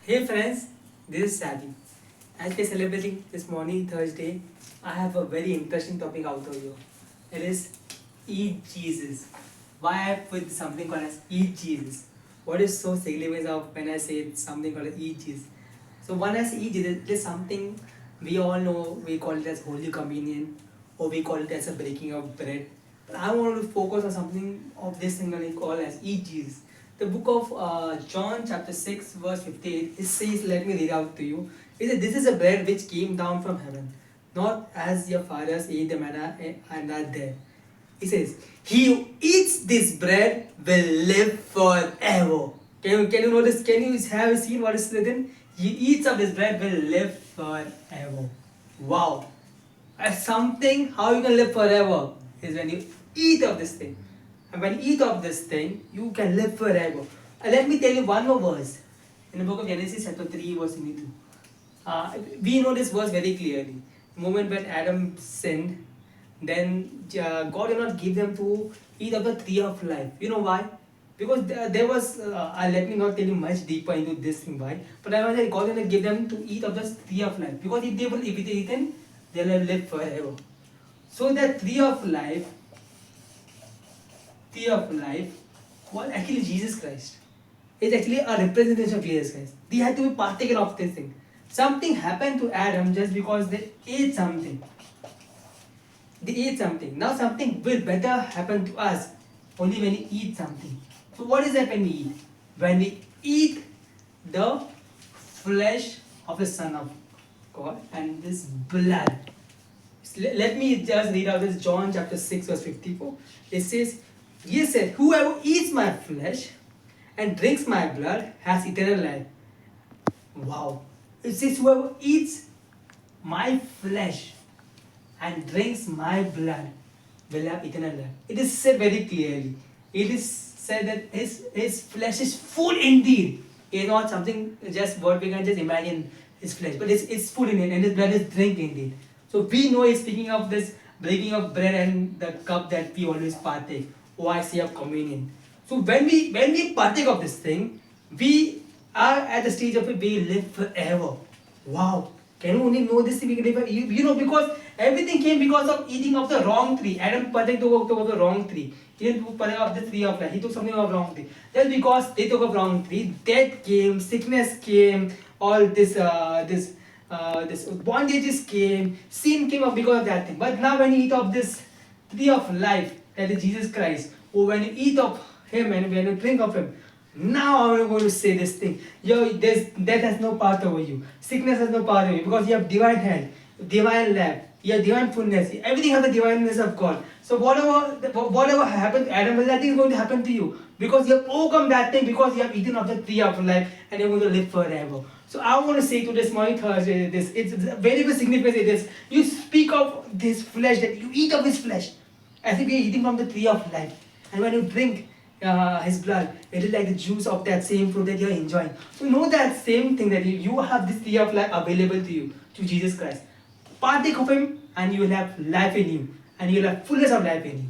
Hey friends, this is Sadi. As we are celebrating this morning Thursday, I have a very interesting topic out of here. It is Eat Jesus. Why I put something called as Eat Jesus? What is so significant of when I say something called as Eat Jesus? So when I say Eat Jesus, it is something we all know. We call it as Holy Communion, or we call it as a breaking of bread. But I want to focus on something of this thing that we call as Eat Jesus. The book of John chapter 6 verse 58, it says, let me read out to you. It says, this is a bread which came down from heaven, not as your fathers ate the manna and are dead. It says, he who eats this bread will live forever. Can you notice, can you have seen what is written? He eats of this bread will live forever. Wow. As something, how you can live forever is when you eat of this thing. And when you eat of this thing, you can live forever. And let me tell you one more verse. In the book of Genesis chapter 3 verse 22. We know this verse very clearly. The moment when Adam sinned, then God did not give them to eat of the tree of life. You know why? Because there was, let me not tell you much deeper into this thing why. But I was like, God did not give them to eat of the tree of life. Because if they will eat it, they will live forever. So that tree of life was actually Jesus Christ. It's actually a representation of Jesus Christ. They had to be partaken of this thing. Something happened to Adam just because they ate something. They ate something. Now something will better happen to us only when we eat something. So what is that when we eat? When we eat the flesh of the Son of God and this blood. Let me just read out this John chapter 6 verse 54. It says, Jesus said, whoever eats my flesh and drinks my blood has eternal life. Wow. It says, whoever eats my flesh and drinks my blood will have eternal life. It is said very clearly. It is said that his flesh is full indeed. It's not something just what we can just imagine his flesh, but it's full in it, and his blood is drink indeed. So we know he's speaking of this breaking of bread and the cup that we always partake. Or I say of communion. So when we partake of this thing, we are at the stage of it, we live forever. Wow. Can you only know this thing? You know, because everything came because of eating of the wrong tree. Adam partook of the wrong tree. He didn't partake of the tree of life. He took something of wrong tree. Just because they took a wrong tree, death came, sickness came, all this bondages came, sin came up because of that thing. But now when you eat of this tree of life, that is Jesus Christ, or when you eat of Him and when you drink of Him, now I'm going to say this thing. Death has no power over you. Sickness has no power over you because you have divine health, divine life, you have divine fullness. Everything has the divineness of God. So whatever happened to Adam, that thing is going to happen to you because you have overcome that thing because you have eaten of the tree of life and you're going to live forever. So I want to say to this morning Thursday, it's very, very significant. This you speak of this flesh, that you eat of His flesh as if you're eating from the tree of life, and when you drink His blood, it is like the juice of that same fruit that you're enjoying. So know that same thing, that you have this tree of life available to you, to Jesus Christ. Partake of Him and you will have life in you, and you will have fullness of life in you.